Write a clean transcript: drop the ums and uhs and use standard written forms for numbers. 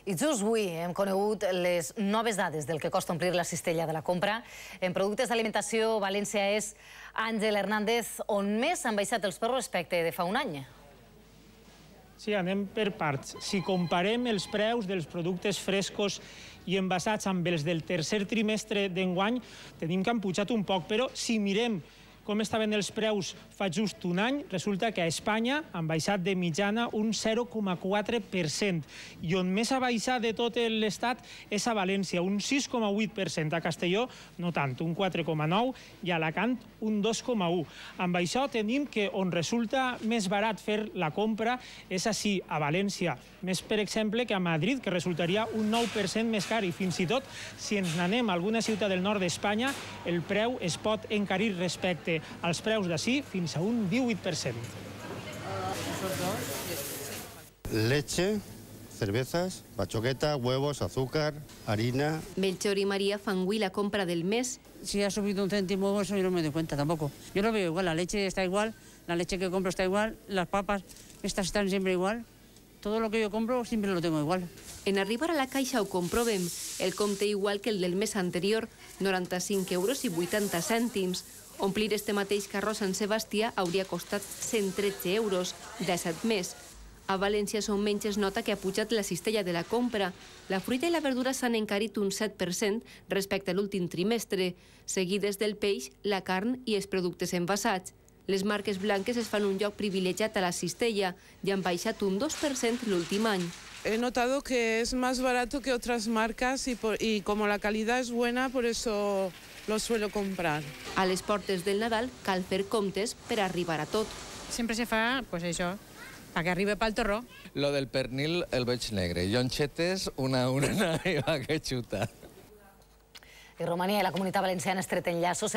I just avui hem conegut les noves dades del que costa omplir la cistella de la compra. En productes d'alimentació, València és, Àngel Hernández, on més han baixat els preus respecte de fa un any. Sí, anem per parts. Si comparem els preus dels productes frescos i envasats amb els del tercer trimestre d'enguany, tenim que han pujat un poc, però si mirem com estaven els preus fa just un any, resulta que a Espanya han baixat de mitjana un 0,4%. I on més ha baixat de tot l'Estat és a València, un 6,8%. A Castelló, no tant, un 4,9%, i a Alacant, un 2,1%. Amb això tenim que on resulta més barat fer la compra és així, a València. Més, per exemple, que a Madrid, que resultaria un 9% més car. I fins i tot, si ens n'anem a alguna ciutat del nord d'Espanya, el preu es pot encarir respecte als preus d'ací fins a un 18%. Leche, cervezas, bachoqueta, huevos, azúcar, harina. Melchor y María fan avui la compra del mes. Si ha subido un céntimo, eso yo no me doy cuenta tampoco. Yo lo veo igual, la leche está igual, la leche que compro está igual, las papas estas están siempre igual. Todo lo que yo compro siempre lo tengo igual. En arribar a la caixa ho comprovem. El compte igual que el del mes anterior, 95 euros i 80 cèntims. Omplir este mateix carro a Sant Sebastià hauria costat 113 euros, 17 més. A València són menys es nota que ha pujat la cistella de la compra. La fruita i la verdura s'han encarit un 7% respecte a l'últim trimestre, seguides del peix, la carn i els productes envasats. Les marques blanques es fan un lloc privilegiat a la cistella i han baixat un 2% l'últim any. He notado que es más barato que otras marcas y como la calidad es buena, por eso lo suelo comprar. A les portes del Nadal cal fer comptes per arribar a tot. Sempre se fa, pues això, perquè arribi pel torró. Lo del pernil el veig negre. Llonxetes, una i va que xuta. I Romania i la Comunitat Valenciana estreten llaços.